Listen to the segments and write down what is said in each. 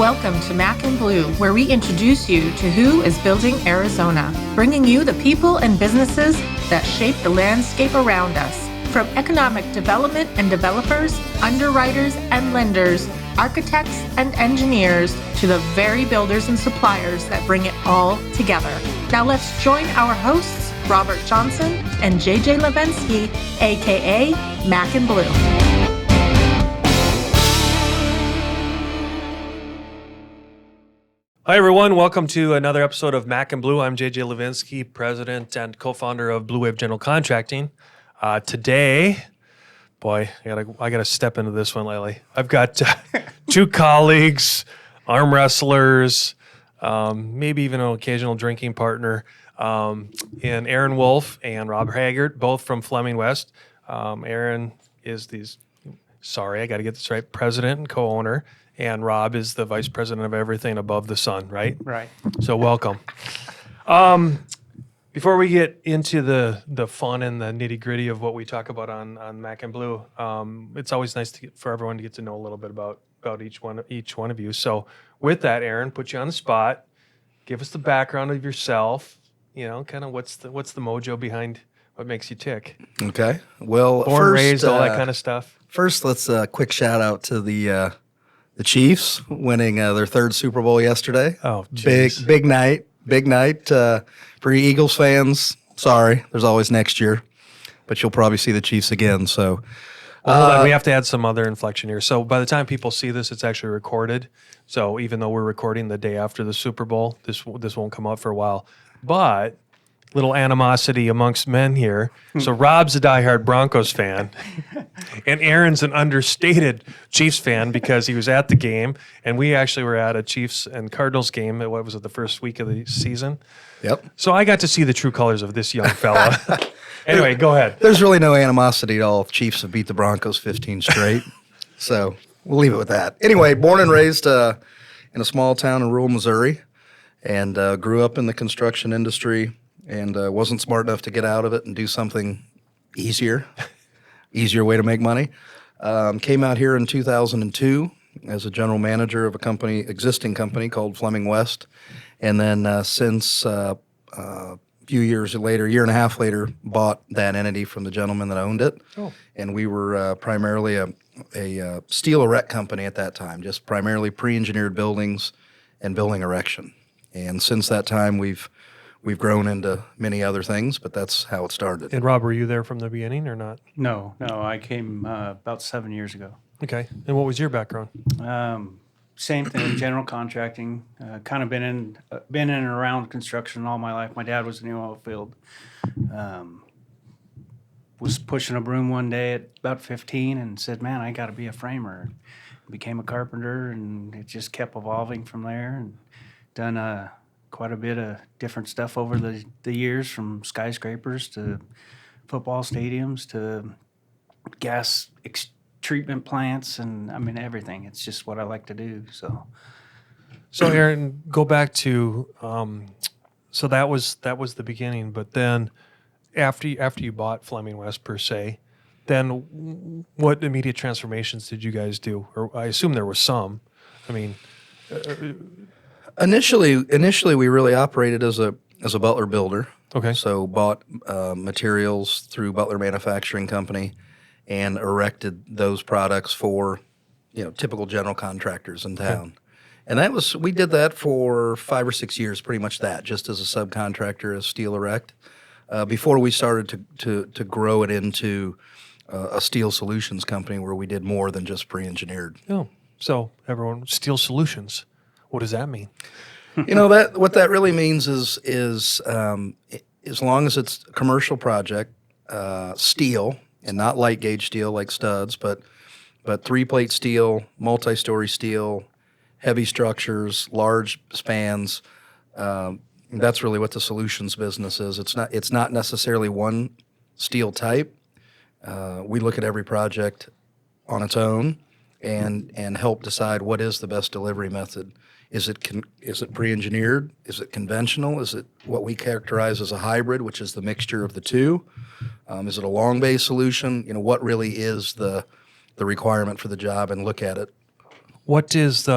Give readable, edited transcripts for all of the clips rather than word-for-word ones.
Welcome to Mac and Blue, where we introduce you to who is building Arizona, bringing you the people and businesses that shape the landscape around us. From economic development and developers, underwriters and lenders, architects and engineers, to the very builders and suppliers that bring it all together. Now let's join our hosts, Robert Johnson and JJ Levensky, aka Mac and Blue. Hi, everyone. Welcome to another episode of Mac and Blue. I'm JJ Levinsky, president and co-founder of Blue General Contracting. Today, boy, I gotta step into this one lately. I've got two colleagues, arm wrestlers, maybe even an occasional drinking partner, in Aaron Wolf and Rob Haggard, both from Fleming West. Aaron is I got to get this right, president and co-owner. And Rob is the vice president of everything above the sun, right? Right. So welcome. Before we get into the fun and the nitty gritty of what we talk about on Mac and Blue, it's always nice for everyone to get to know a little bit about each one of you. So with that, Aaron, put you on the spot. Give us the background of yourself. You know, kind of what's the mojo behind what makes you tick. Okay. Well, Born, raised, all that kind of stuff. First, let's quick shout out to the Chiefs winning their third Super Bowl yesterday. Oh, geez. Big night for you Eagles fans. Sorry, there's always next year, but you'll probably see the Chiefs again. So, hold on, we have to add some other inflection here. So by the time people see this, it's actually recorded. So even though we're recording the day after the Super Bowl, this won't come out for a while. But little animosity amongst men here. So Rob's a diehard Broncos fan, and Aaron's an understated Chiefs fan because he was at the game, and we actually were at a Chiefs and Cardinals game. What was it, the first week of the season? Yep. So I got to see the true colors of this young fella. Anyway, go ahead. There's really no animosity at all. Chiefs have beat the Broncos 15 straight, so we'll leave it with that. Anyway, born and raised in a small town in rural Missouri, and grew up in the construction industry. And wasn't smart enough to get out of it and do something easier way to make money. Came out here in 2002 as a general manager of existing company called Fleming West. And then since a few years later, year and a half later, bought that entity from the gentleman that owned it. Oh. And we were primarily a steel erect company at that time, just primarily pre-engineered buildings and building erection. And since that time, we've grown into many other things, but that's how it started. And Rob, were you there from the beginning or not? No, I came about 7 years ago. Okay. And what was your background? Same thing, general contracting. Kind of been in and around construction all my life. My dad was in the oil field. Was pushing a broom one day at about 15 and said, "Man, I got to be a framer." Became a carpenter, and it just kept evolving from there. And done quite a bit of different stuff over the years, from skyscrapers to football stadiums to gas treatment plants, and I mean everything. It's just what I like to do. So Aaron, go back to so that was the beginning. But then after you bought Fleming West per se, then what immediate transformations did you guys do? Or I assume there was some. I mean. Initially, we really operated as a Butler builder. Okay. So bought materials through Butler Manufacturing Company and erected those products for, typical general contractors in town. Okay. And we did that for 5 or 6 years, pretty much that, just as a subcontractor as Steel Erect, before we started to grow it into a steel solutions company where we did more than just pre-engineered. Oh, so everyone, Steel Solutions. What does that mean? What that really means is as long as it's a commercial project, steel, and not light gauge steel like studs, but 3-plate steel, multi-story steel, heavy structures, large spans. That's really what the solutions business is. It's not necessarily one steel type. We look at every project on its own and help decide what is the best delivery method. Is it pre-engineered? Is it conventional? Is it what we characterize as a hybrid, which is the mixture of the two? Is it a long bay solution? What really is the requirement for the job, and look at it. What is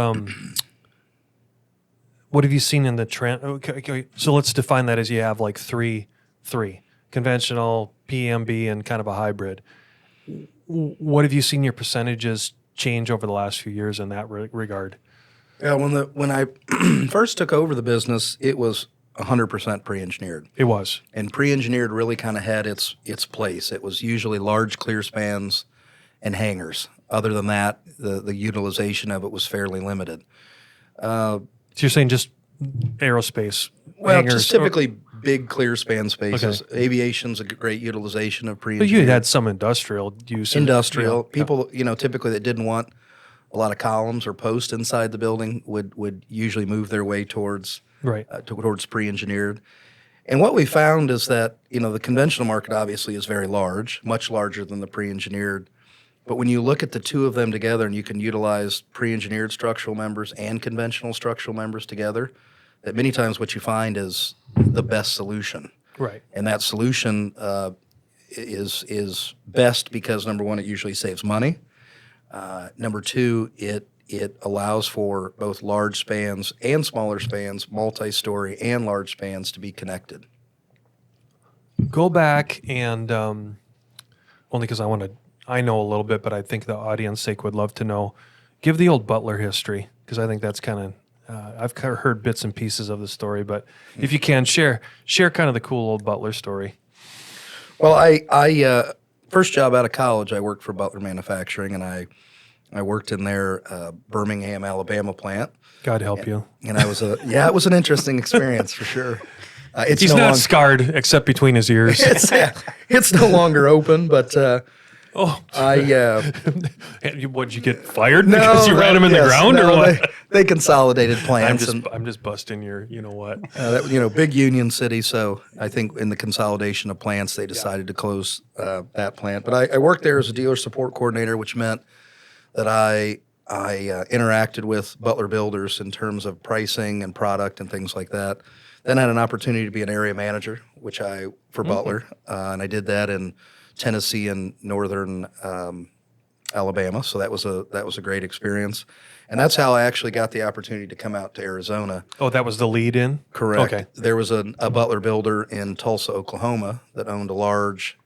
what have you seen in the trend? Okay, so let's define that as you have like three, conventional, PMB, and kind of a hybrid. What have you seen your percentages change over the last few years in that regard? Yeah, when I first took over the business, it was 100% pre-engineered. It was. And pre-engineered really kind of had its place. It was usually large clear spans and hangars. Other than that, the utilization of it was fairly limited. So you're saying just aerospace Well, hangars, just typically big clear span spaces. Okay. Aviation's a great utilization of but pre-engineered. you had some industrial use. Industrial Yeah. people, typically that didn't want a lot of columns or posts inside the building would usually move their way towards Right. towards pre-engineered. And what we found is that the conventional market obviously is very large, much larger than the pre-engineered. But when you look at the two of them together, and you can utilize pre-engineered structural members and conventional structural members together, that many times what you find is the best solution. Right. And that solution is best because, number one, it usually saves money. Number two, it allows for both large spans and smaller spans, multi-story and large spans to be connected. Go back and only because I know a little bit, but I think the audience sake would love to know. Give the old Butler history, because I think that's kind of I've heard bits and pieces of the story, but if you can share kind of the cool old Butler story. Well, I first job out of college, I worked for Butler Manufacturing, and I worked in their Birmingham, Alabama plant. God help you. And it was an interesting experience for sure. He's not scarred except between his ears. It's no longer open, but What'd you get fired because you ran him in the ground, or what? They consolidated plants. I'm just busting your, you know what? Big union city. So I think in the consolidation of plants, they decided to close that plant. But I worked there as a dealer support coordinator, which meant that I interacted with Butler builders in terms of pricing and product and things like that. Then I had an opportunity to be an area manager, for Butler, and I did that in Tennessee and northern Alabama. So that was a great experience, and that's how I actually got the opportunity to come out to Arizona. Oh, that was the lead in? Correct. Okay. There was a Butler builder in Tulsa, Oklahoma, that owned a large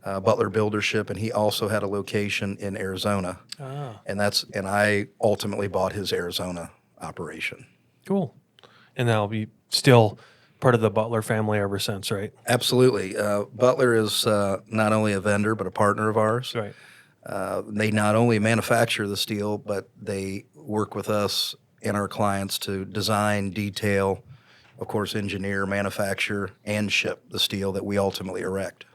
Butler buildership, and he also had a location in Arizona. And I ultimately bought his Arizona operation. Cool. And that'll be still part of the Butler family ever since, right? Absolutely. Butler is not only a vendor, but a partner of ours. Right. They not only manufacture the steel, but they work with us and our clients to design, detail, of course, engineer, manufacture, and ship the steel that we ultimately erect.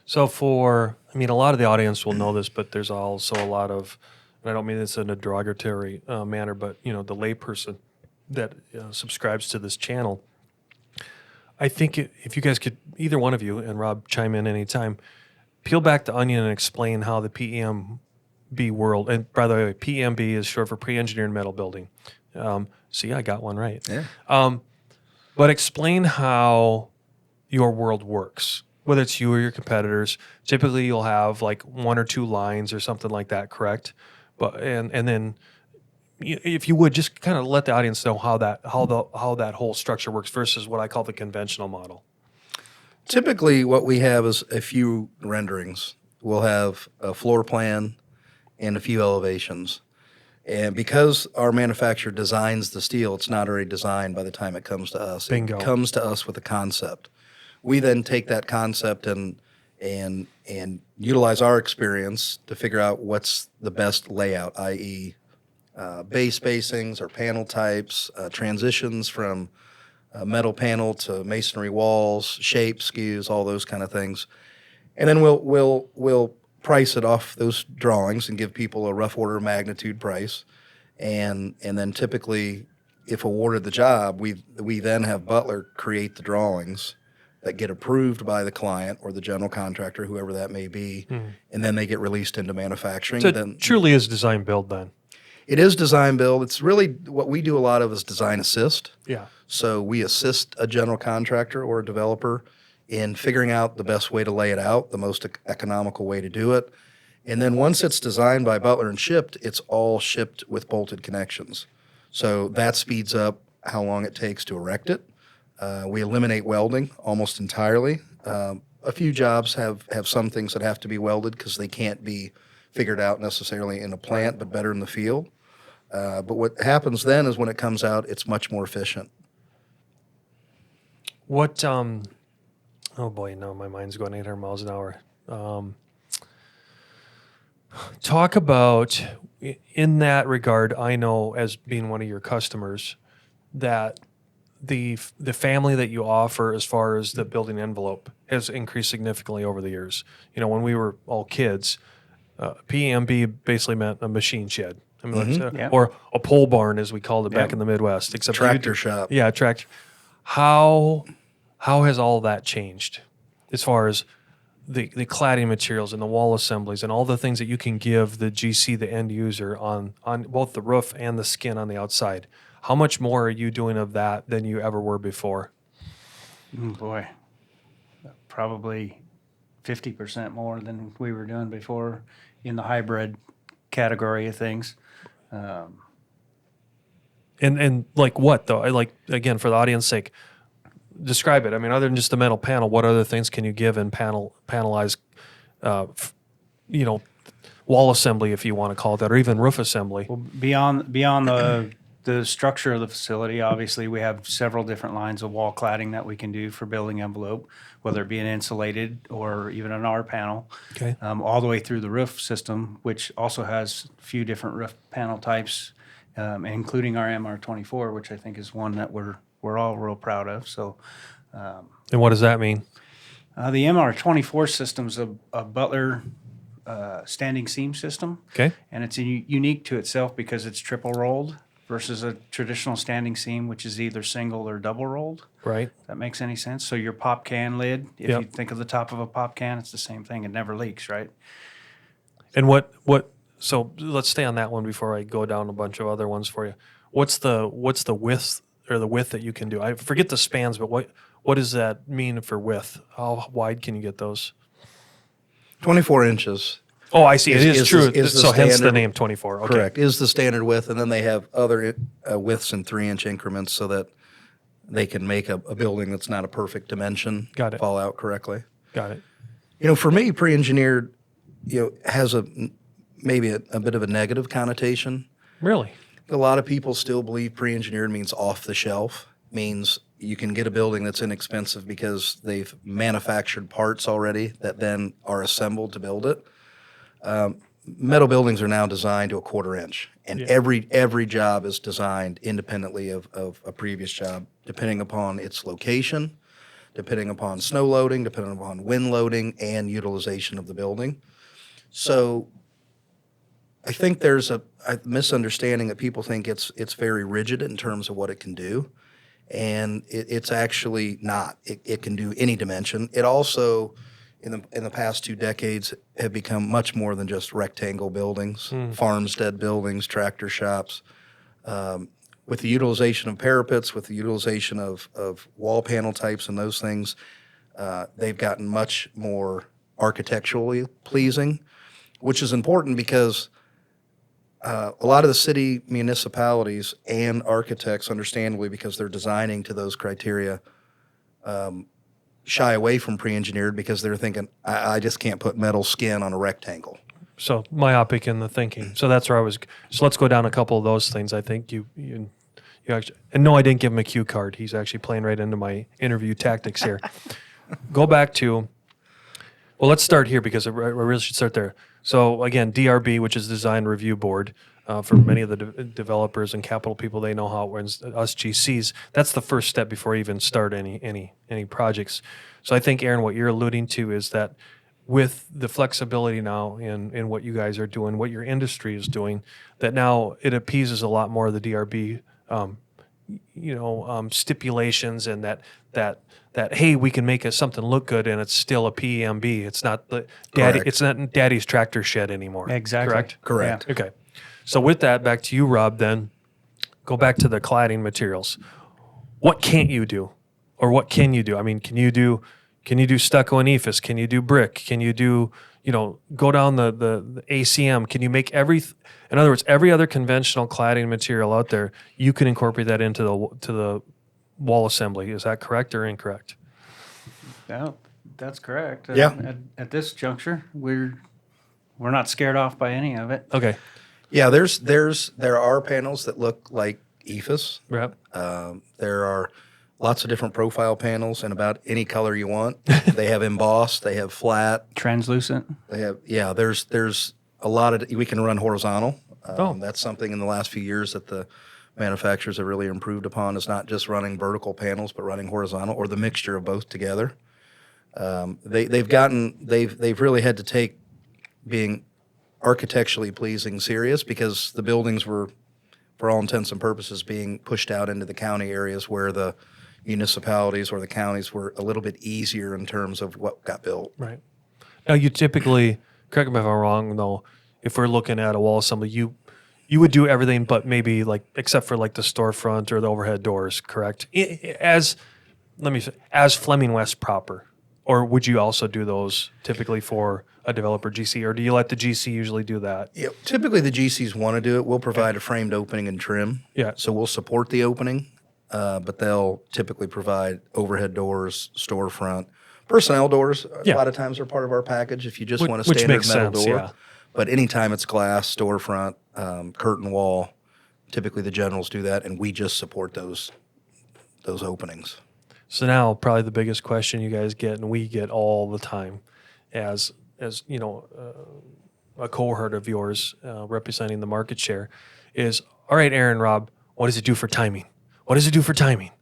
So a lot of the audience will know this, but there's also a lot of, and I don't mean this in a derogatory manner, but, the layperson that subscribes to this channel. I think if you guys could, either one of you, and Rob, chime in anytime, peel back the onion and explain how the PMB world, and by the way, PMB is short for pre-engineered metal building. See, I got one right. Yeah. But explain how your world works, whether it's you or your competitors. Typically, you'll have like one or two lines or something like that, correct? But and then, if you would, just kind of let the audience know how that whole structure works versus what I call the conventional model. Typically, what we have is a few renderings. We'll have a floor plan and a few elevations. And because our manufacturer designs the steel, it's not already designed by the time it comes to us. Bingo. It comes to us with a concept. We then take that concept and utilize our experience to figure out what's the best layout, i.e., bay spacings or panel types, transitions from metal panel to masonry walls, shapes, skews, all those kind of things. And then we'll price it off those drawings and give people a rough order of magnitude price. And then typically, if awarded the job, we then have Butler create the drawings that get approved by the client or the general contractor, whoever that may be, and then they get released into manufacturing. So it truly is design build then. It is design build. It's really what we do a lot of is design assist. Yeah. So we assist a general contractor or a developer in figuring out the best way to lay it out, the most economical way to do it. And then once it's designed by Butler and shipped, it's all shipped with bolted connections. So that speeds up how long it takes to erect it. We eliminate welding almost entirely. A few jobs have some things that have to be welded because they can't be figured out necessarily in a plant, but better in the field. But what happens then is when it comes out, it's much more efficient. What, oh boy, no, my mind's going 800 miles an hour. Talk about, in that regard, I know as being one of your customers, that the family that you offer as far as the building envelope has increased significantly over the years. You know, when we were all kids, PMB basically meant a machine shed. I mean, or a pole barn, as we called it back in the Midwest. Except Tractor shop. Yeah, tractor. How has all that changed as far as the cladding materials and the wall assemblies and all the things that you can give the GC, the end user, on both the roof and the skin on the outside? How much more are you doing of that than you ever were before? Boy, probably 50% more than we were doing before in the hybrid category of things. And like what though? Like, again, for the audience's sake, describe it. I mean, other than just the metal panel, what other things can you give in panelized, wall assembly, if you want to call it that, or even roof assembly? Well, beyond the structure of the facility, obviously we have several different lines of wall cladding that we can do for building envelope, whether it be an insulated or even an R panel, Okay. All the way through the roof system, which also has a few different roof panel types, including our MR24, which I think is one that we're all real proud of. So, And what does that mean? the MR24 system's a Butler standing seam system. Okay. And it's unique to itself because it's triple rolled versus a traditional standing seam, which is either single or double rolled. Right. If that makes any sense. So your pop can lid, if Yep. you think of the top of a pop can, it's the same thing. It never leaks, right? And so let's stay on that one before I go down a bunch of other ones for you. What's the width or the width that you can do? I forget the spans, but what does that mean for width? How wide can you get those? 24 inches. Oh, I see. It is true. Is the So hence the standard- name 24. Okay. Correct. Is the standard width, and then they have other widths in 3-inch increments so that they can make a building that's not a perfect dimension Got it. fall out correctly. Got it. For me, pre-engineered, has maybe a bit of a negative connotation. Really? A lot of people still believe pre-engineered means off the shelf, means you can get a building that's inexpensive because they've manufactured parts already that then are assembled to build it. Metal buildings are now designed to a 1/4 inch, and every job is designed independently of a previous job, depending upon its location, depending upon snow loading, depending upon wind loading, and utilization of the building. So I think there's a misunderstanding that people think it's very rigid in terms of what it can do, and it's actually not. It can do any dimension. It also, in the past 2 decades, have become much more than just rectangle buildings, farmstead buildings, tractor shops. With the utilization of parapets, with the utilization of wall panel types and those things, they've gotten much more architecturally pleasing, which is important because a lot of the city municipalities and architects, understandably, because they're designing to those criteria, shy away from pre-engineered because they're thinking, I just can't put metal skin on a rectangle. So myopic in the thinking. So that's where I was. So let's go down a couple of those things. I think you actually, and no, I didn't give him a cue card. He's actually playing right into my interview tactics here. Go back to, well, let's start here because I really should start there. So again, DRB, which is Design Review Board, for many of the developers and capital people, they know how it runs. Us GCs, that's the first step before you even start any projects. So I think, Aaron, what you're alluding to is that with the flexibility now in what you guys are doing, what your industry is doing, that now it appeases a lot more of the DRB, stipulations, and that hey, we can make something look good and it's still a PMB. It's not Correct. It's not daddy's tractor shed anymore. Exactly. Correct? Correct. Yeah. Okay. So with that, back to you, Rob, then go back to the cladding materials. What can't you do? Or what can you do? I mean, can you do, Can you do stucco and ephes? Can you do brick? Can you do, go down the ACM? Can you make in other words, every other conventional cladding material out there, you can incorporate that into the wall assembly. Is that correct or incorrect? No, that's correct. Yeah. At this juncture, we're not scared off by any of it. Okay. Yeah, there are panels that look like ephes. Yep. There are lots of different profile panels in about any color you want. They have embossed, they have flat, Translucent. they have there's a lot of we can run horizontal. Oh. That's something in the last few years that the manufacturers have really improved upon, is not just running vertical panels but running horizontal or the mixture of both together. They've really had to take being architecturally pleasing serious, because the buildings were, for all intents and purposes, being pushed out into the county areas where the municipalities or the counties were a little bit easier in terms of what got built. Right. Now, you typically, correct me if I'm wrong, though, if we're looking at a wall assembly, you would do everything but maybe except for the storefront or the overhead doors, correct? As Fleming West proper. Or would you also do those typically for a developer GC, or do you let the GC usually do that? Yeah, typically the GCs want to do it. We'll provide a framed opening and trim. Yeah. So we'll support the opening, but they'll typically provide overhead doors, storefront, personnel doors. Yeah. A lot of times are part of our package if you just want a Which standard makes metal sense, door. yeah. But anytime it's glass, storefront, curtain wall, typically the generals do that, and we just support those openings. So now probably the biggest question you guys get, and we get all the time as a cohort of yours representing the market share is, all right, Aaron, Rob, what does it do for timing? What does it do for timing?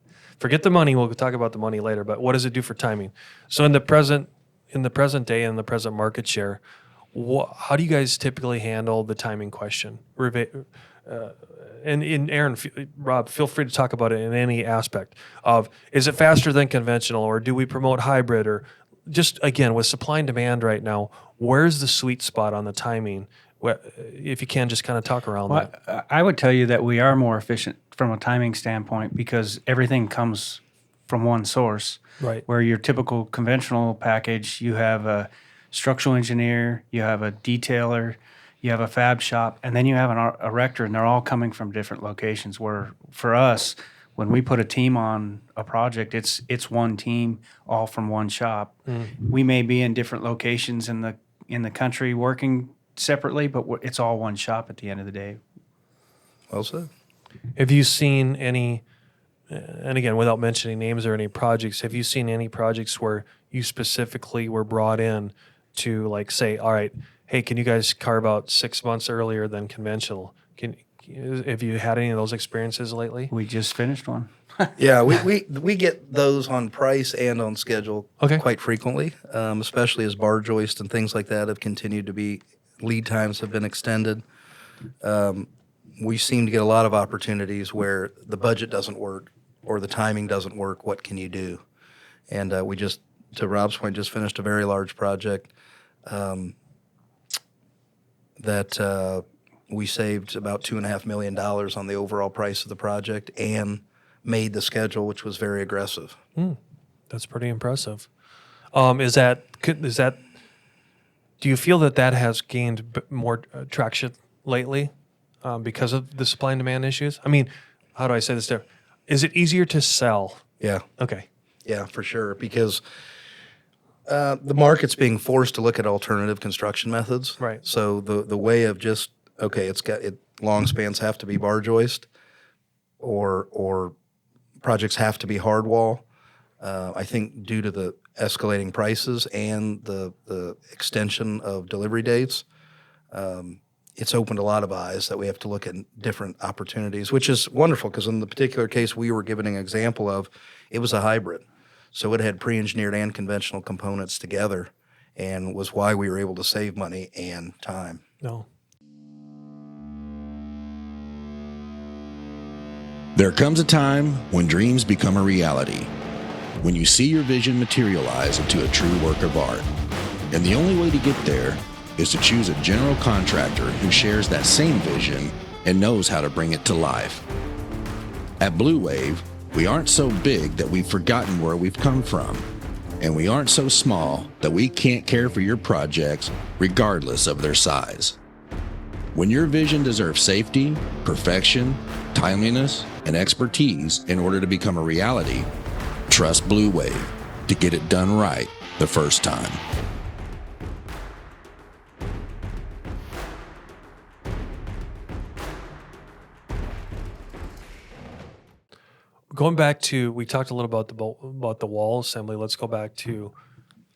Forget the money. We'll talk about the money later, but what does it do for timing? So in the present day and the present market share, how do you guys typically handle the timing question? And Aaron, Rob, feel free to talk about it in any aspect of, is it faster than conventional, or do we promote hybrid, or just, again, with supply and demand right now, where's the sweet spot on the timing? If you can just kind of talk around that. I would tell you that we are more efficient from a timing standpoint because everything comes from one source. Right. Where your typical conventional package, you have a structural engineer, you have a detailer, you have a fab shop, and then you have an erector, and they're all coming from different locations. Where for us, when we put a team on a project, it's one team, all from one shop. We may be in different locations in the country working separately, but it's all one shop at the end of the day. Well said. Have you seen any, and again, without mentioning names or any projects, have you seen any projects where you specifically were brought in to say, all right, hey, can you guys carve out 6 months earlier than conventional? Have you had any of those experiences lately? We just finished one. Yeah, we get those on price and on schedule Okay. quite frequently, especially as bar joist and things like that have continued to be, lead times have been extended. We seem to get a lot of opportunities where the budget doesn't work or the timing doesn't work. What can you do? And we just, to Rob's point, just finished a very large project that we saved about $2.5 million on the overall price of the project and made the schedule, which was very aggressive. That's pretty impressive. Is that? Do you feel that has gained more traction lately because of the supply and demand issues? I mean, how do I say this there? Is it easier to sell? Yeah. Okay. Yeah, for sure, because the market's being forced to look at alternative construction methods. Right. So the way of just, okay, long spans have to be bar joist, or projects have to be hard wall. I think due to the escalating prices and the extension of delivery dates, it's opened a lot of eyes that we have to look at different opportunities, which is wonderful because in the particular case we were giving an example of, it was a hybrid. So it had pre-engineered and conventional components together, and was why we were able to save money and time. No. There comes a time when dreams become a reality, when you see your vision materialize into a true work of art. And the only way to get there is to choose a general contractor who shares that same vision and knows how to bring it to life. At Blue Wave, we aren't so big that we've forgotten where we've come from. And we aren't so small that we can't care for your projects regardless of their size. When your vision deserves safety, perfection, timeliness, and expertise in order to become a reality, trust Blue Wave to get it done right the first time. Going back to, we talked a little about the wall assembly. Let's go back to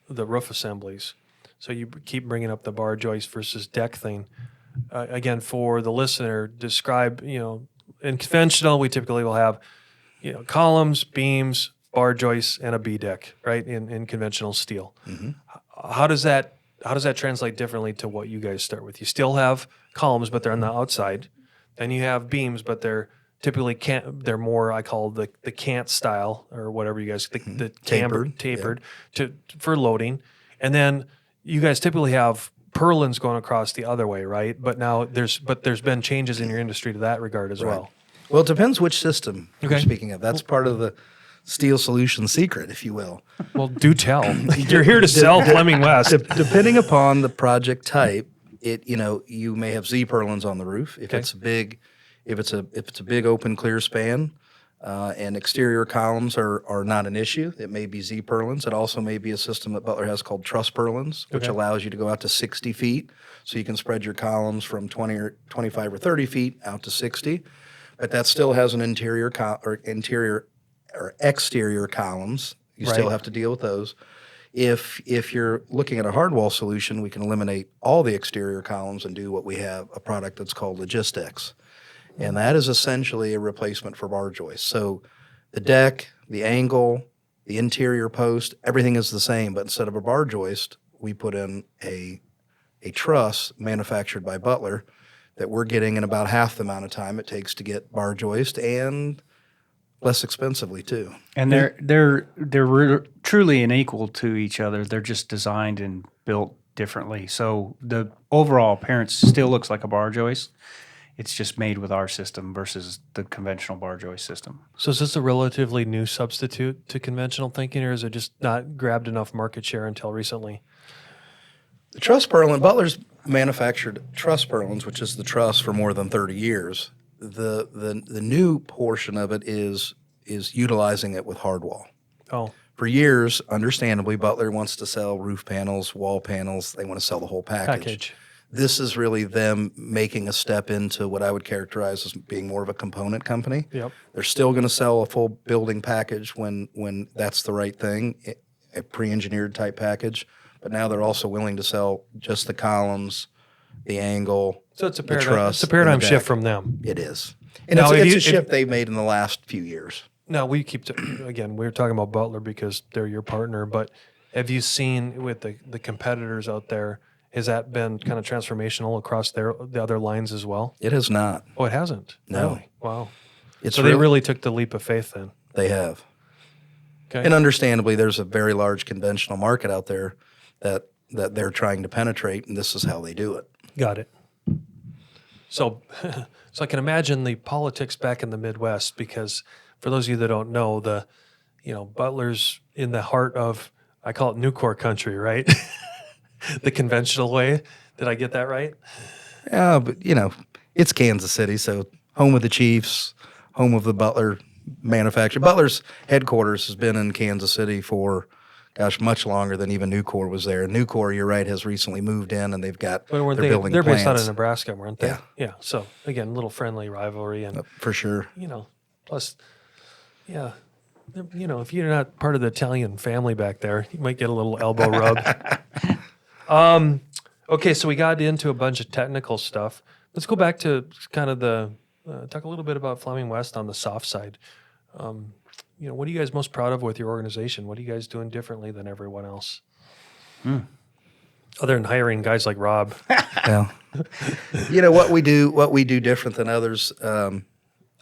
the roof assemblies. So you keep bringing up the bar joist versus deck thing. Again, for the listener, describe, in conventional, we typically will have, columns, beams, bar joists, and a B deck, right? In conventional steel. Mm-hmm. How does that translate differently to what you guys start with? You still have columns, but they're on the outside. Then you have beams, but they're typically they're more, I call the cant style, or whatever you guys, the tapered for loading. And then you guys typically have purlins going across the other way, right? But now there's been changes in your industry to that regard as well. Well, it depends which system you're Okay. speaking of. That's part of the Steel Solution secret, if you will. Well, do tell. You're here to sell Fleming West. Depending upon the project type, you may have Z purlins on the roof. If Okay. it's a big open clear span, and exterior columns are not an issue, it may be Z purlins. It also may be a system that Butler has called truss purlins, which Okay. allows you to go out to 60 feet, so you can spread your columns from 20 or 25 or 30 feet out to 60. But that still has an interior or exterior columns. You still Right. have to deal with those. If you're looking at a hardwall solution, we can eliminate all the exterior columns and do what we have, a product that's called Logistics. And that is essentially a replacement for bar joists. So the deck, the angle, the interior post, everything is the same, but instead of a bar joist, we put in a truss manufactured by Butler that we're getting in about half the amount of time it takes to get bar joist, and less expensively too. And they're truly unequal to each other. They're just designed and built differently. So the overall appearance still looks like a bar joist. It's just made with our system versus the conventional bar joist system. So is this a relatively new substitute to conventional thinking, or is it just not grabbed enough market share until recently? The truss purlin, Butler's manufactured truss purlins, which is the truss, for more than 30 years. The new portion of it is utilizing it with hardwall. Oh, For years, understandably, Butler wants to sell roof panels, wall panels. They want to sell the whole package. This is really them making a step into what I would characterize as being more of a component company. Yep. They're still going to sell a full building package when that's the right thing, a pre-engineered type package. But now they're also willing to sell just the columns, the angle, so it's a the paradigm, truss, it's a paradigm and the shift deck. from them. It is. And Now, it's if a you- shift they've made in the last few years. Now we keep again. We're talking about Butler because they're your partner, but have you seen with the competitors out there? Has that been kind of transformational across the other lines as well? It has not. Oh, it hasn't. No. Really? Wow. It's So they really took the leap of faith then. They have. Okay. And understandably, there's a very large conventional market out there that they're trying to penetrate, and this is how they do it. Got it. So, so I can imagine the politics back in the Midwest, because for those of you that don't know, Butler's in the heart of, I call it Nucor country, right? The conventional way. Did I get that right? Yeah, but it's Kansas City, so home of the Chiefs, home of the Butler manufacturer. Butler's headquarters has been in Kansas City for, much longer than even Nucor was there. Nucor, you're right, has recently moved in, and they've got But weren't they're building they're based out plants. of Nebraska, weren't they? Yeah. Yeah. So again, a little friendly rivalry, and For sure. plus, yeah, if you're not part of the Italian family back there, you might get a little elbow rub. Okay, so we got into a bunch of technical stuff. Let's go back to kind of talk a little bit about Fleming West on the soft side. What are you guys most proud of with your organization? What are you guys doing differently than everyone else? Other than hiring guys like Rob. Well, what we do different than others.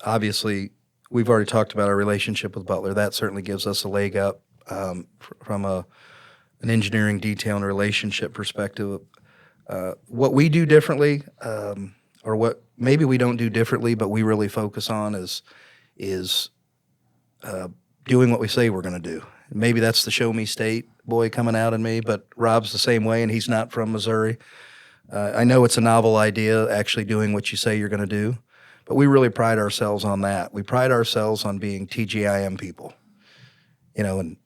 Obviously, we've already talked about our relationship with Butler. That certainly gives us a leg up from an engineering detail and relationship perspective. What we do differently, or what maybe we don't do differently, but we really focus on is doing what we say we're going to do. Maybe that's the show me state boy coming out in me, but Rob's the same way, and he's not from Missouri. I know it's a novel idea, actually doing what you say you're going to do, but we really pride ourselves on that. We pride ourselves on being TGIM people, and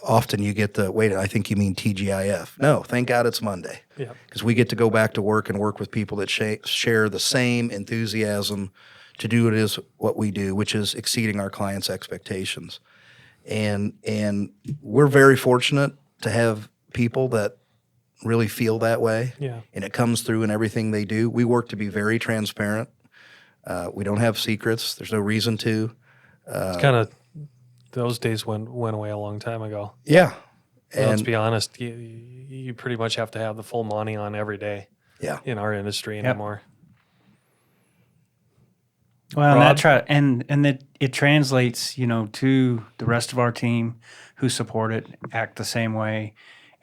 often you get the, wait, I think you mean TGIF. No, thank God it's Monday. Yeah. Because we get to go back to work and work with people that share the same enthusiasm to do it is what we do, which is exceeding our clients' expectations. And we're very fortunate to have people that really feel that way. Yeah. And it comes through in everything they do. We work to be very transparent. We don't have secrets. There's no reason to. It's kind of, those days went away a long time ago. Yeah. And let's And be honest, you pretty much have to have the full money on every day yeah. in our industry anymore. Well, Rob? and that it translates, to the rest of our team who support it, act the same way,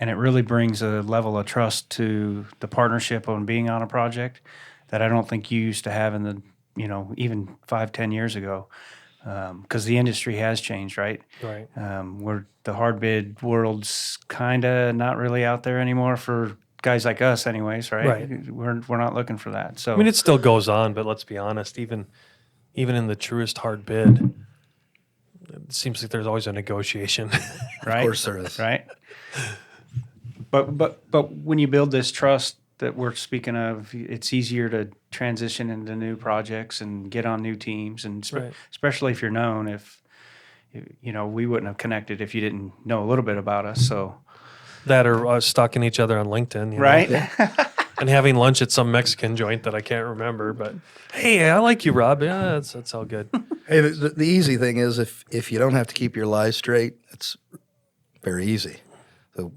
and it really brings a level of trust to the partnership on being on a project that I don't think you used to have in the, even 5-10 years ago, because the industry has changed, right? Right. Where the hard bid world's kind of not really out there anymore for guys like us, anyways, right? Right. We're not looking for that. So I mean, it still goes on, but let's be honest, even in the truest hard bid, it seems like there's always a negotiation. right? Of course there is. Right. But when you build this trust that we're speaking of, it's easier to transition into new projects and get on new teams, and Right. especially if you're known. If we wouldn't have connected if you didn't know a little bit about us. So That or stalking each other on LinkedIn. right. And having lunch at some Mexican joint that I can't remember. But hey, I like you, Rob. Yeah, that's all good. Hey, the easy thing is if you don't have to keep your lies straight, it's very easy. So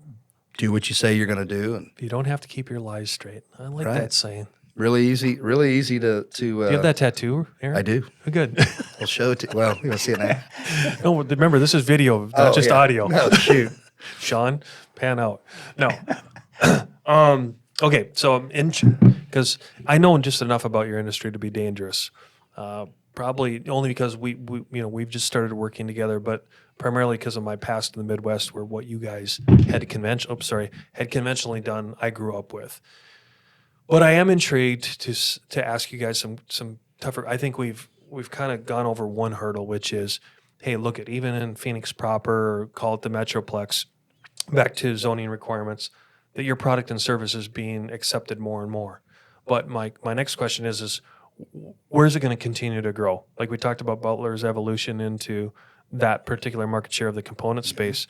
do what you say you're going to do, and You don't have to keep your lies straight. I like Right. that saying. really easy to. Do you have that tattoo, Aaron? I do. Good. I'll show it to. Well, you want to see it now? No, remember, this is video, not Oh, just yeah. audio. No, shoot. Sean, pan out. No. Okay, so because I know just enough about your industry to be dangerous. Probably only because we've just started working together, but primarily because of my past in the Midwest, where what you guys had conventionally done, I grew up with. But I am intrigued to ask you guys some tougher. I think we've kind of gone over one hurdle, which is, hey, look at even in Phoenix proper, or call it the Metroplex, back to zoning requirements, that your product and service is being accepted more and more. But my next question is where is it going to continue to grow? Like we talked about Butler's evolution into that particular market share of the component space.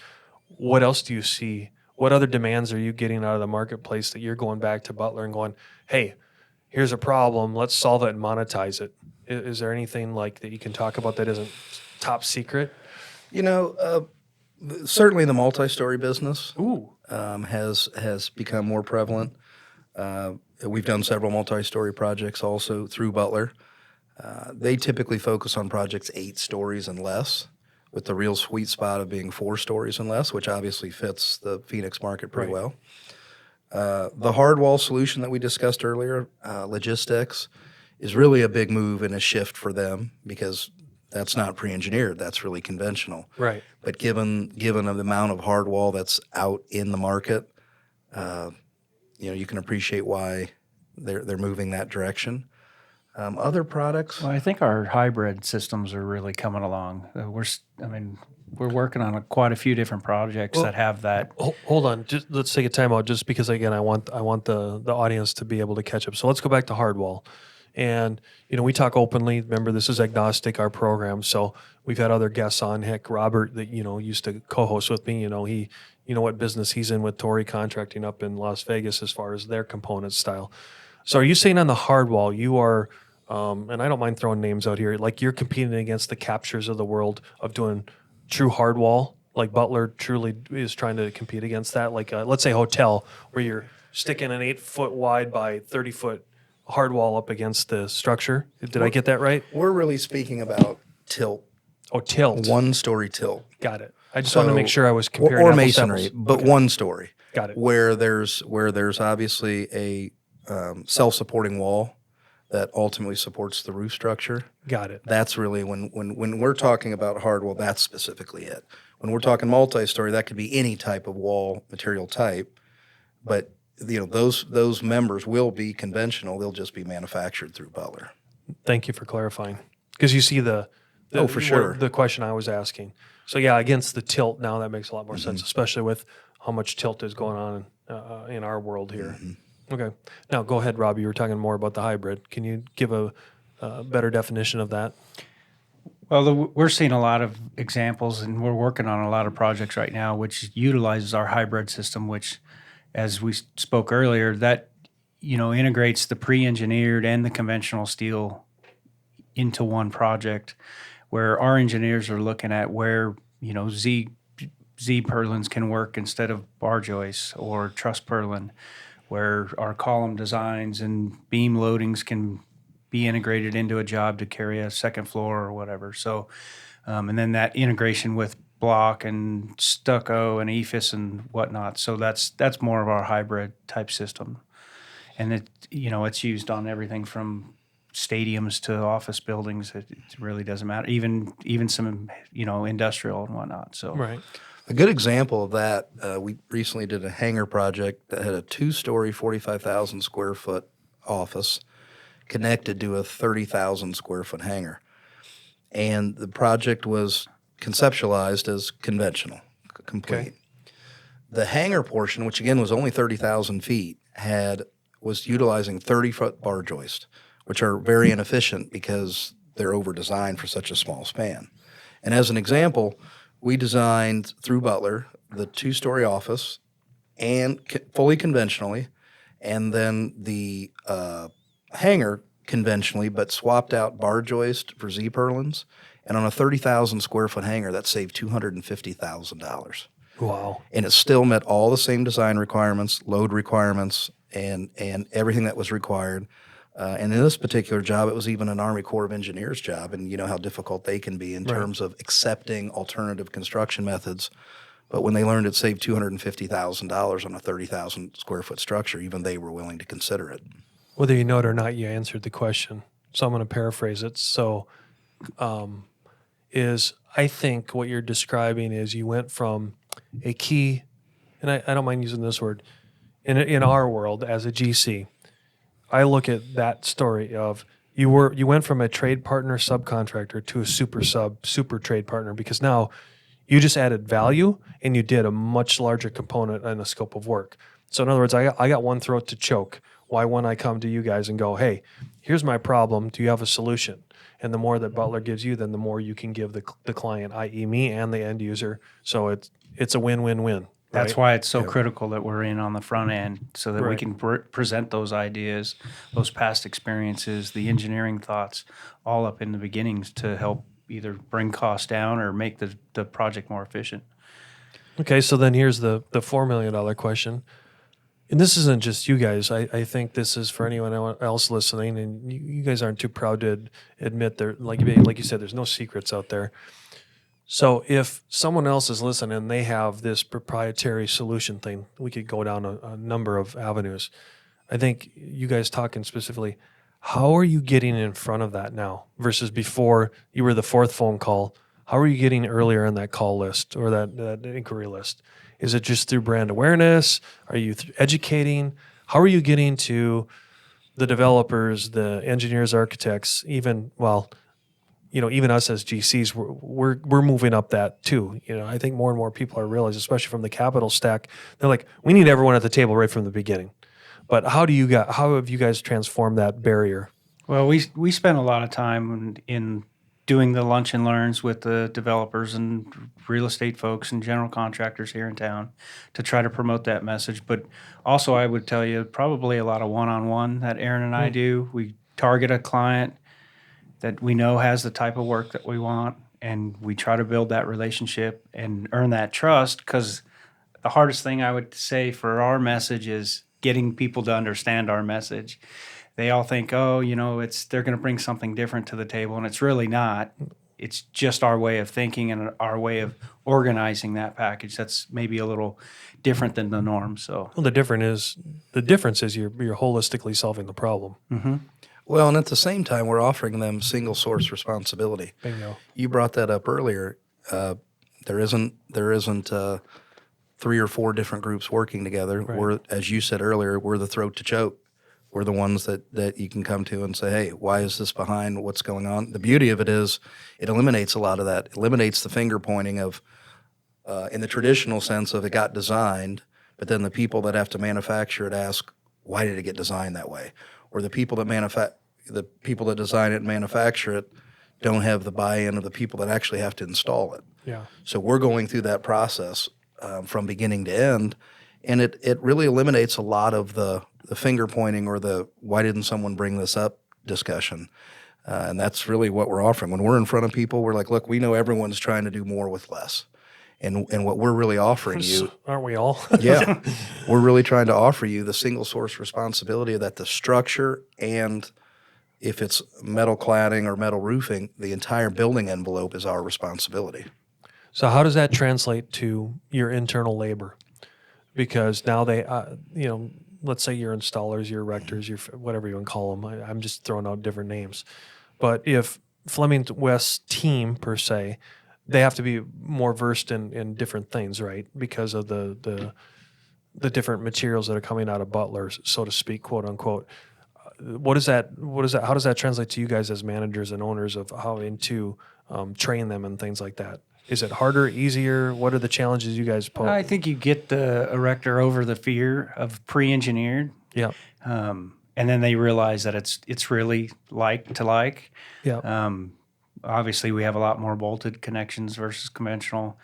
What else do you see? What other demands are you getting out of the marketplace that you're going back to Butler and going, hey, here's a problem, let's solve it and monetize it? Is there anything like that you can talk about that isn't top secret? Certainly the multi-story business Ooh. has become more prevalent. We've done several multi-story projects also through Butler. They typically focus on projects 8 stories and less, with the real sweet spot of being 4 stories and less, which obviously fits the Phoenix market pretty Right. well. The hard wall solution that we discussed earlier, logistics, is really a big move and a shift for them because that's not pre-engineered. That's really conventional. Right. But given the amount of hard wall that's out in the market, you can appreciate why they're moving that direction. Other products, Well, I think our hybrid systems are really coming along. We're working on quite a few different projects that have that. Hold on, just let's take a timeout. Just because again, I want the audience to be able to catch up. So let's go back to Hardwall, and we talk openly. Remember, this is agnostic, our program. So we've had other guests on. Heck, Robert that used to co-host with me. He what business he's in with Torrey Contracting up in Las Vegas as far as their component style. So are you saying on the Hardwall you are? And I don't mind throwing names out here. Like you're competing against the captures of the world of doing true hardwall. Like Butler truly is trying to compete against that. Like let's say hotel, where you're sticking an 8-foot wide by 30-foot hardwall up against the structure. Did I get that right? we're really speaking about tilt, Oh, tilt. 1-story tilt. Got it. I just wanted to make sure I was comparing or apples to masonry, apples. but 1-story. Got it. Where there's obviously a self-supporting wall that ultimately supports the roof structure. Got it. That's really when we're talking about hardwall, that's specifically it. When we're talking multi-story, that could be any type of wall material type, but those members will be conventional. They'll just be manufactured through Butler. Thank you for clarifying, because you see the Oh, for sure. the question I was asking. So yeah, against the tilt now, that makes a lot more sense, especially with how much tilt is going on in our world here. Okay, now go ahead, Robbie. You were talking more about the hybrid. Can you give a better definition of that? Well, we're seeing a lot of examples, and we're working on a lot of projects right now, which utilizes our hybrid system, which, as we spoke earlier, that integrates the pre-engineered and the conventional steel into one project, where our engineers are looking at where Z purlins can work instead of bar joists, or truss purlin, where our column designs and beam loadings can be integrated into a job to carry a second floor or whatever. So, and then that integration with block and stucco and EFIS and whatnot. So that's more of our hybrid type system, and it's used on everything from stadiums to office buildings. It really doesn't matter. Even some industrial and whatnot. So Right. A good example of that, we recently did a hangar project that had a 2-story, 45,000 square foot office connected to a 30,000 square foot hangar. And the project was conceptualized as conventional, complete. Okay. The hangar portion, which again was only 30,000 feet, was utilizing 30-foot bar joist, which are very inefficient because they're over-designed for such a small span. And as an example, we designed through Butler the 2-story office and fully conventionally, and then the hangar conventionally, but swapped out bar joist for Z purlins. And on a 30,000 square foot hangar, that saved $250,000. Wow. And it still met all the same design requirements, load requirements, and everything that was required. And in this particular job, it was even an Army Corps of Engineers job, and you know how difficult they can be in terms of accepting alternative construction methods. But when they learned it saved $250,000 on a 30,000 square foot structure, even they were willing to consider it. Whether you know it or not, you answered the question. So I'm going to paraphrase it. So I think what you're describing is you went from a key, and I don't mind using this word, in our world as a GC, I look at that story of you went from a trade partner subcontractor to a super trade partner, because now you just added value and you did a much larger component in the scope of work. So in other words, I got one throat to choke. Why wouldn't I come to you guys and go, hey, here's my problem. Do you have a solution? And the more that Butler gives you, then the more you can give the client, i.e. me and the end user. So it's a win-win-win. That's right? why it's so critical that we're in on the front end, so that we can present those ideas, those past experiences, the engineering thoughts, all up in the beginnings to help either bring costs down or make the project more efficient. Okay, so then here's the $4 million question. And this isn't just you guys. I think this is for anyone else listening, and you guys aren't too proud to admit there. Like you said, there's no secrets out there. So if someone else is listening and they have this proprietary solution thing, we could go down a number of avenues. I think you guys talking specifically, how are you getting in front of that now versus before you were the fourth phone call? How are you getting earlier on that call list or that inquiry list? Is it just through brand awareness? Are you educating? How are you getting to the developers, the engineers, architects, even us as GCs, we're moving up that too. I think more and more people are realizing, especially from the capital stack, they're like, we need everyone at the table right from the beginning. But how have you guys transformed that barrier? Well, we spent a lot of time in doing the lunch and learns with the developers and real estate folks and general contractors here in town to try to promote that message. But also, I would tell you, probably a lot of one-on-one that Aaron and I do. We target a client that we know has the type of work that we want, and we try to build that relationship and earn that trust, because the hardest thing I would say for our message is getting people to understand our message. They all think, they're going to bring something different to the table, and it's really not. It's just our way of thinking and our way of organizing that package that's maybe a little different than the norm. So, well, the difference is you're holistically solving the problem. Mm-hmm. Well, and at the same time, we're offering them single source responsibility. Bingo. You brought that up earlier. There isn't 3 or 4 different groups working together. Right. We're, as you said earlier, we're the throat to choke. We're the ones that you can come to and say, hey, why is this behind? What's going on? The beauty of it is it eliminates a lot of that. It eliminates the finger pointing of, in the traditional sense of it got designed, but then the people that have to manufacture it ask, why did it get designed that way? Or the people that design it and manufacture it don't have the buy-in of the people that actually have to install it. Yeah. So we're going through that process from beginning to end, and it really eliminates a lot of the finger pointing or the why didn't someone bring this up discussion. And that's really what we're offering. When we're in front of people, we're like, look, we know everyone's trying to do more with less. And what we're really offering you, Aren't we all? yeah, we're really trying to offer you the single source responsibility that the structure, and if it's metal cladding or metal roofing, the entire building envelope is our responsibility. So how does that translate to your internal labor? Because now they, let's say your installers, your erectors, your whatever you want to call them. I'm just throwing out different names. But if Fleming West team per se, they have to be more versed in different things, right? Because of the different materials that are coming out of Butler, so to speak, quote unquote. How does that translate to you guys as managers and owners of how to train them and things like that? Is it harder, easier? What are the challenges you guys pose? I think you get the erector over the fear of pre-engineered. Yeah. And then they realize that it's really like to like. Yeah. Obviously, we have a lot more bolted connections versus conventional.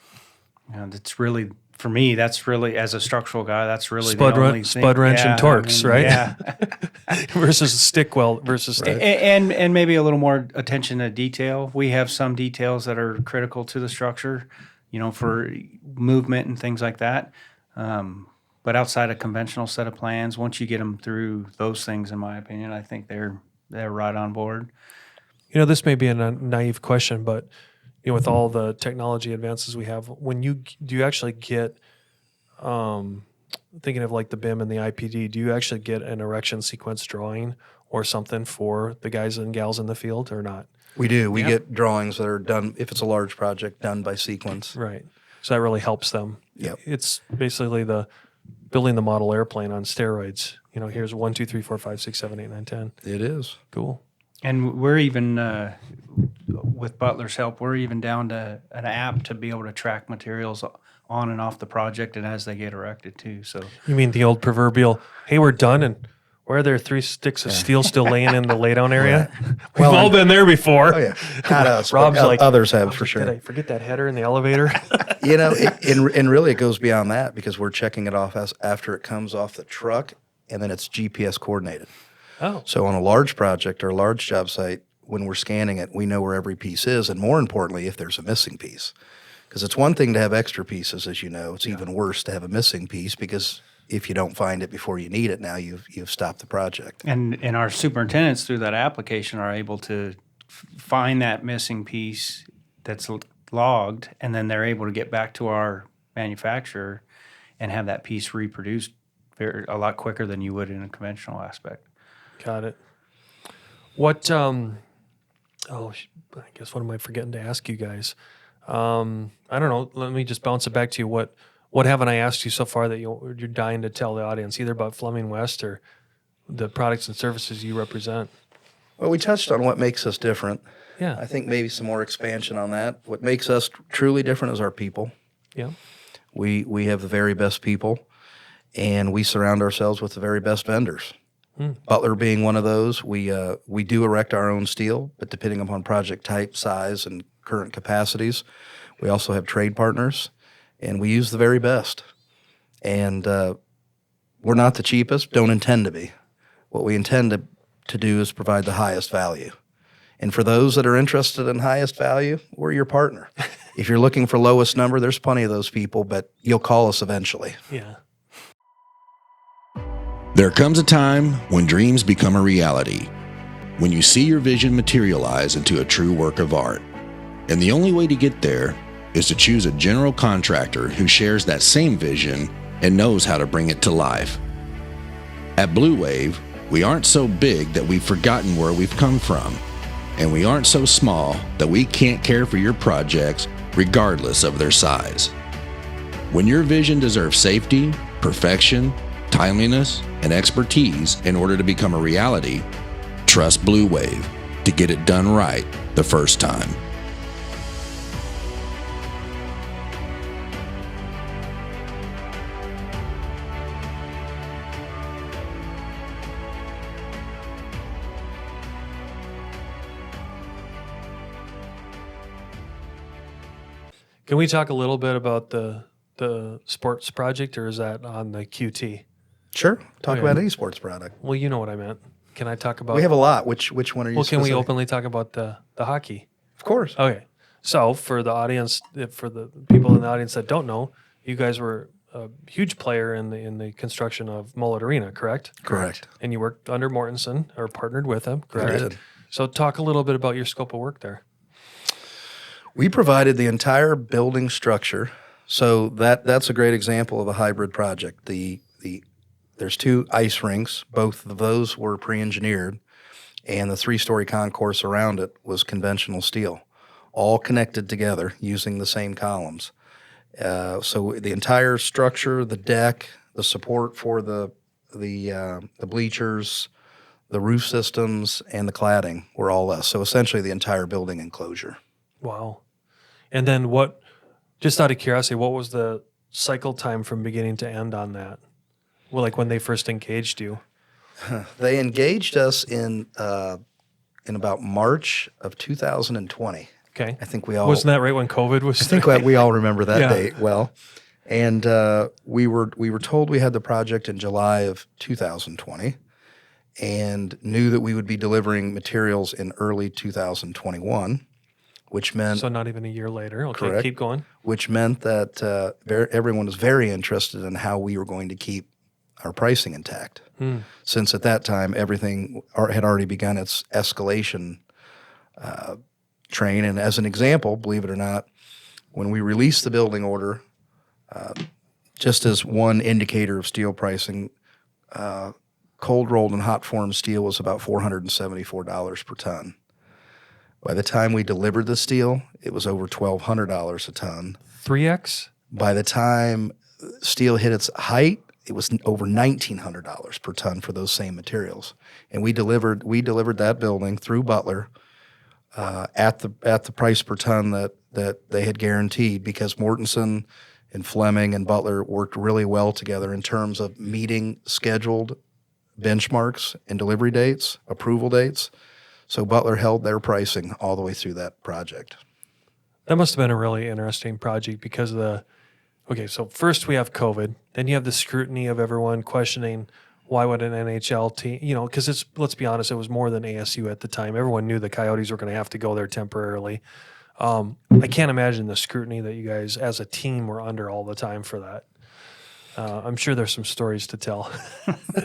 And it's really, for me, that's really, as a structural guy, that's really the only thing. Spud wrench and Torx, right? Yeah. versus stick weld versus stick. And maybe a little more attention to detail. We have some details that are critical to the structure, for movement and things like that. But outside a conventional set of plans, once you get them through those things, in my opinion, I think they're right on board. This may be a naive question, but with all the technology advances we have, do you actually get, thinking of like the BIM and the IPD, do you actually get an erection sequence drawing or something for the guys and gals in the field or not? We do. We get drawings that are done, if it's a large project, done by sequence. Right. So that really helps them. Yep. It's basically the building the model airplane on steroids. Here's 1, 2, 3, 4, 5, 6, 7, 8, 9, 10. It is. Cool. And we're even, with Butler's help, we're even down to an app to be able to track materials on and off the project and as they get erected too. So You mean the old proverbial, hey, we're done, and where are there 3 sticks of steel still laying in the laydown area? We've all been there before. Oh, yeah. Not us. Rob's but like, others have for sure. Did I forget that header in the elevator? And really it goes beyond that because we're checking it off after it comes off the truck, and then it's GPS coordinated. Oh. So on a large project or a large job site, when we're scanning it, we know where every piece is, and more importantly, if there's a missing piece. Because it's one thing to have extra pieces, as you know. It's even worse to have a missing piece because if you don't find it before you need it, now you've stopped the project. And our superintendents through that application are able to find that missing piece that's logged, and then they're able to get back to our manufacturer and have that piece reproduced a lot quicker than you would in a conventional aspect. Got it. What, I guess what am I forgetting to ask you guys? I don't know. Let me just bounce it back to you. What haven't I asked you so far that you're dying to tell the audience, either about Fleming West or the products and services you represent? Well, we touched on what makes us different. Yeah. I think maybe some more expansion on that. What makes us truly different is our people. Yeah. We have the very best people, and we surround ourselves with the very best vendors. Butler being one of those. We do erect our own steel, but depending upon project type, size, and current capacities, we also have trade partners, and we use the very best. And we're not the cheapest, don't intend to be. What we intend to do is provide the highest value. And for those that are interested in highest value, we're your partner. If you're looking for lowest number, there's plenty of those people, but you'll call us eventually. Yeah. There comes a time when dreams become a reality, when you see your vision materialize into a true work of art. And the only way to get there is to choose a general contractor who shares that same vision and knows how to bring it to life. At Blue Wave, we aren't so big that we've forgotten where we've come from, and we aren't so small that we can't care for your projects regardless of their size. When your vision deserves safety, perfection, timeliness, and expertise in order to become a reality, trust Blue Wave to get it done right the first time. Can we talk a little bit about the sports project, or is that on the QT? Sure. Talk Okay. about any sports product. Well, you know what I meant. Can I talk about? We have a lot. Which one are you? Well, can we specific- openly talk about the hockey? Of course. Okay. So for the audience, for the people in the audience that don't know, you guys were a huge player in the construction of Mullet Arena, correct? Correct. And you worked under Mortensen or partnered with him, correct? I did. So talk a little bit about your scope of work there. We provided the entire building structure. So that's a great example of a hybrid project. There's 2 ice rinks. Both of those were pre-engineered, and the 3-story concourse around it was conventional steel, all connected together using the same columns. So the entire structure, the deck, the support for the bleachers, the roof systems, and the cladding were all us. So essentially the entire building enclosure. Wow. And then what, just out of curiosity, what was the cycle time from beginning to end on that? Well, like when they first engaged you? They engaged us in about March of 2020. Okay. I think we all Wasn't that right when COVID was? I think we all remember that Yeah. date well. And we were told we had the project in July of 2020, and knew that we would be delivering materials in early 2021, which meant So not even a year later. Okay, Correct. keep going. which meant that everyone was very interested in how we were going to keep our pricing intact. Since at that time everything had already begun its escalation train. And as an example, believe it or not, when we released the building order, just as one indicator of steel pricing, cold rolled and hot formed steel was about $474 per ton. By the time we delivered the steel, it was over $1,200 a ton. 3X? By the time steel hit its height, it was over $1,900 per ton for those same materials. And we delivered that building through Butler at the price per ton that they had guaranteed, because Mortensen and Fleming and Butler worked really well together in terms of meeting scheduled benchmarks and delivery dates, approval dates. So Butler held their pricing all the way through that project. That must have been a really interesting project because of so first we have COVID, then you have the scrutiny of everyone questioning why would an NHL team, because let's be honest, it was more than ASU at the time. Everyone knew the Coyotes were going to have to go there temporarily. I can't imagine the scrutiny that you guys as a team were under all the time for that. I'm sure there's some stories to tell.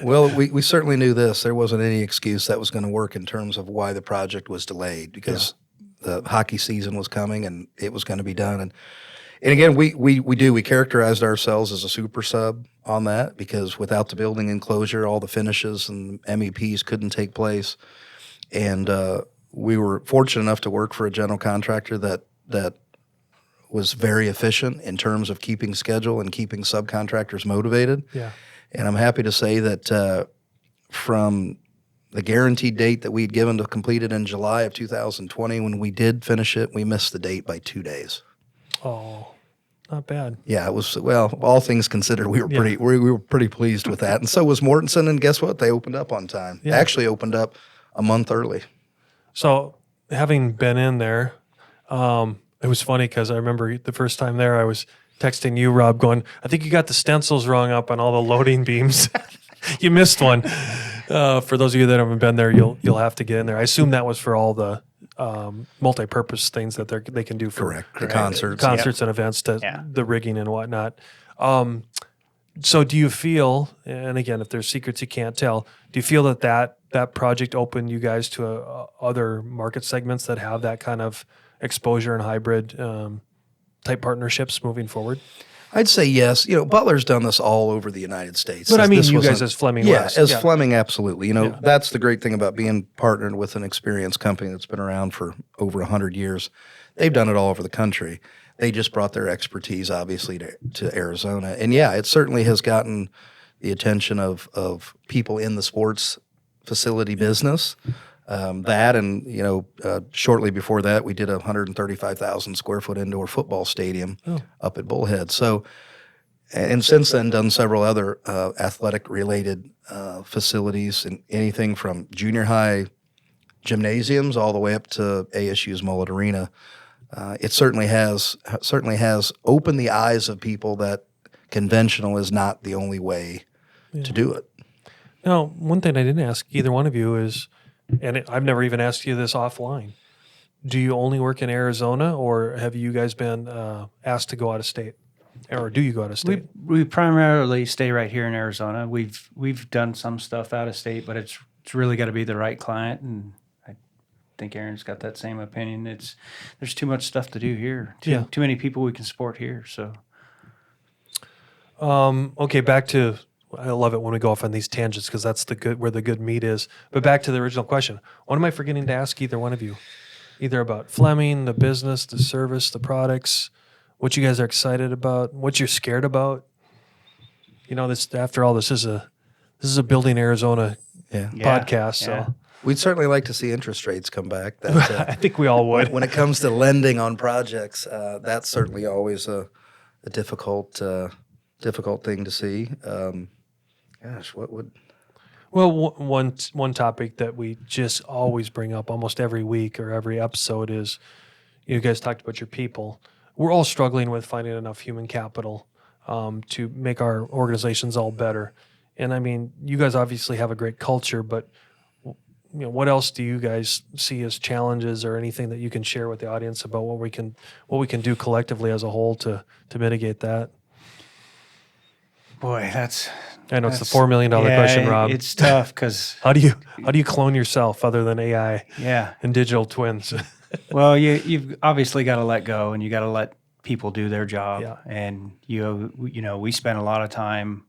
Well, we certainly knew this. There wasn't any excuse that was going to work in terms of why the project was delayed, because the hockey season was coming and it was going to be done. And again, we characterized ourselves as a super sub on that, because without the building enclosure, all the finishes and MEPs couldn't take place. And we were fortunate enough to work for a general contractor that was very efficient in terms of keeping schedule and keeping subcontractors motivated. Yeah. And I'm happy to say that from the guaranteed date that we'd given to complete it in July of 2020, when we did finish it, we missed the date by 2 days. Oh, not bad. Yeah, it was, well, all things considered, we were pretty pleased with that. And so was Mortensen, and guess what? They opened up on time. Yeah. Actually opened up a month early. So having been in there, it was funny because I remember the first time there, I was texting you, Rob, going, I think you got the stencils wrong up on all the loading beams. You missed one. For those of you that haven't been there, you'll have to get in there. I assume that was for all the multi-purpose things that they can do for Correct. The concerts. and events, the rigging and whatnot. So do you feel, and again, if there's secrets you can't tell, do you feel that project opened you guys to other market segments that have that kind of exposure and hybrid type partnerships moving forward? I'd say yes. Butler's done this all over the United States. But I mean, you guys wasn't- as Fleming West. Yeah, as Fleming, absolutely. Yeah. That's the great thing about being partnered with an experienced company that's been around for over 100 years. They've done it all over the country. they just brought their expertise, obviously, to Arizona. And yeah, it certainly has gotten the attention of people in the sports facility business. That and, shortly before that, we did a 135,000 square foot indoor football stadium up at Bullhead. So, and since then, done several other athletic related facilities, and anything from junior high gymnasiums all the way up to ASU's Mullet Arena. It certainly has opened the eyes of people that conventional is not the only way to do it. Now, one thing I didn't ask either one of you is, and I've never even asked you this offline, do you only work in Arizona, or have you guys been asked to go out of state? Or do you go out of state? We primarily stay right here in Arizona. We've done some stuff out of state, but it's really got to be the right client, and I think Aaron's got that same opinion. There's too much stuff to do here. Too many people we can support here. So, okay, back to. I love it when we go off on these tangents because that's where the good meat is. But back to the original question: what am I forgetting to ask either one of you? Either about Fleming, the business, the service, the products, what you guys are excited about, what you're scared about. This after all, this is a Building Arizona podcast. So we'd certainly like to see interest rates come back. I think we all would. When it comes to lending on projects, that's certainly always a difficult thing to see. What would? Well, one topic that we just always bring up almost every week or every episode is, you guys talked about your people. We're all struggling with finding enough human capital to make our organizations all better. And I mean, you guys obviously have a great culture, but what else do you guys see as challenges or anything that you can share with the audience about what we can do collectively as a whole to mitigate that? Boy, I know it's the $4 million question, Rob. It's tough because how do you clone yourself other than AI? Yeah, and digital twins. Well, you've obviously got to let go, and you got to let people do their job. Yeah. And we spend a lot of time.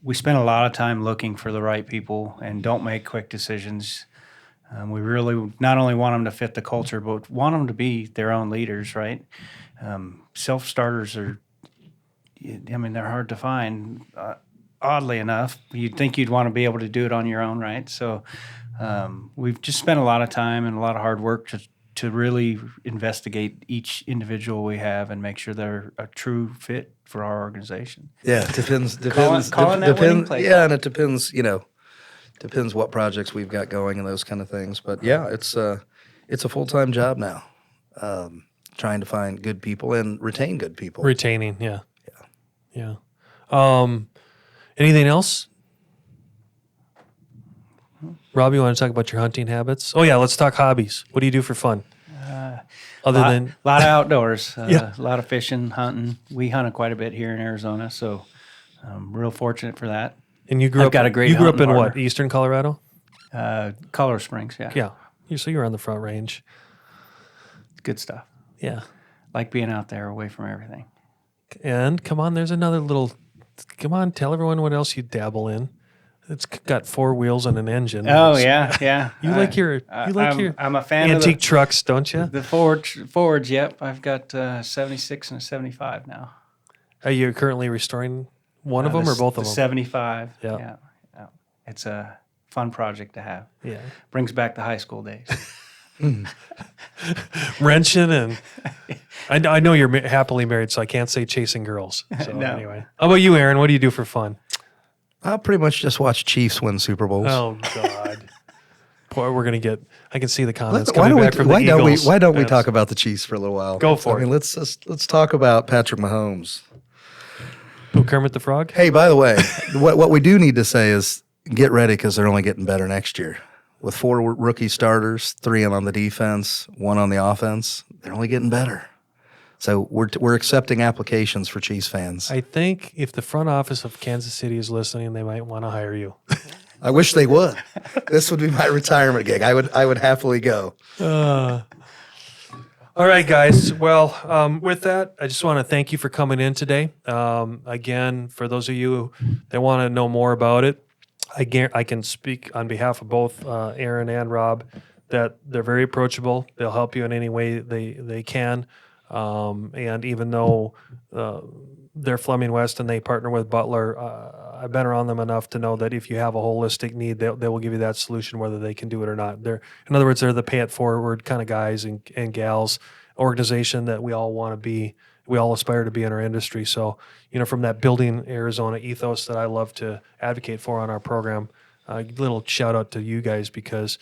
We spend a lot of time looking for the right people, and don't make quick decisions. We really not only want them to fit the culture, but want them to be their own leaders, right? Self-starters are. They're hard to find. Oddly enough, you'd think you'd want to be able to do it on your own, right? So we've just spent a lot of time and a lot of hard work to really investigate each individual we have and make sure they're a true fit for our organization. Yeah, depends. Calling that winning play. Yeah, and it depends. Depends what projects we've got going and those kind of things. But yeah, it's a full-time job now, trying to find good people and retain good people. Retaining, yeah. Anything else? Rob, you want to talk about your hunting habits? Oh yeah, let's talk hobbies. What do you do for fun? A lot of outdoors, a lot of fishing, hunting. We hunt quite a bit here in Arizona, so I'm real fortunate for that. And you grew up in what? Eastern Colorado? Colorado Springs, yeah. Yeah. So you're on the Front Range. Good stuff. Yeah. Like being out there away from everything. And come on, there's another little. Come on, tell everyone what else you dabble in. It's got 4 wheels and an engine. Oh yeah. You like your I'm a fan antique of trucks, don't you? The Fords. Yep, I've got 76 and a 75 now. Are you currently restoring one of them or both of them? 75. Yeah. It's a fun project to have. Yeah, brings back the high school days. Wrenching and I know you're happily married, so I can't say chasing girls. So No. Anyway, how about you, Aaron? What do you do for fun? I'll pretty much just watch Chiefs win Super Bowls. Oh God, boy, we're gonna get. I can see the comments coming back from the why Eagles. don't we talk about the Chiefs for a little while? Go for it. Let's talk about Patrick Mahomes. Who, Kermit the Frog? Hey, by the way, what we do need to say is get ready because they're only getting better next year. With 4 rookie starters, 3 on the defense, 1 on the offense, they're only getting better. So we're accepting applications for Chiefs fans. I think if the front office of Kansas City is listening, they might want to hire you. I wish they would. This would be my retirement gig. I would happily go. All right, guys. Well, with that, I just want to thank you for coming in today. Again, for those of you that want to know more about it, I can speak on behalf of both Aaron and Rob that they're very approachable. They'll help you in any way they can. And even though they're Fleming West and they partner with Butler, I've been around them enough to know that if you have a holistic need, they will give you that solution, whether they can do it or not. In other words, they're the pay it forward kind of guys and gals organization that we all want to be. We all aspire to be in our industry. So, from that Building Arizona ethos that I love to advocate for on our program, a little shout out to you guys, because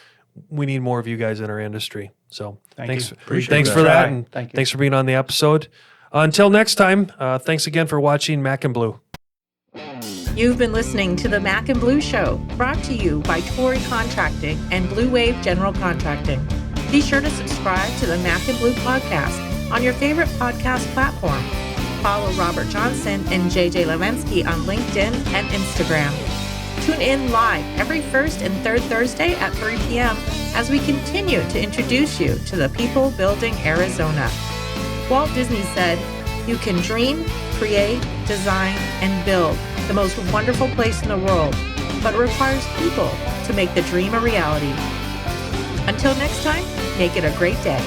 we need more of you guys in our industry. So thanks for that. And Thank you. thanks for being on the episode. Until next time, thanks again for watching Mac and Blue. You've been listening to the Mac and Blue Show, brought to you by Torrey Contracting and Blue Wave General Contracting. Be sure to subscribe to the Mac and Blue podcast on your favorite podcast platform. Follow Robert Johnson and JJ Levensky on LinkedIn and Instagram. Tune in live every first and third Thursday at 3 p.m. as we continue to introduce you to the people building Arizona. Walt Disney said, "You can dream, create, design, and build the most wonderful place in the world, but it requires people to make the dream a reality." Until next time, make it a great day.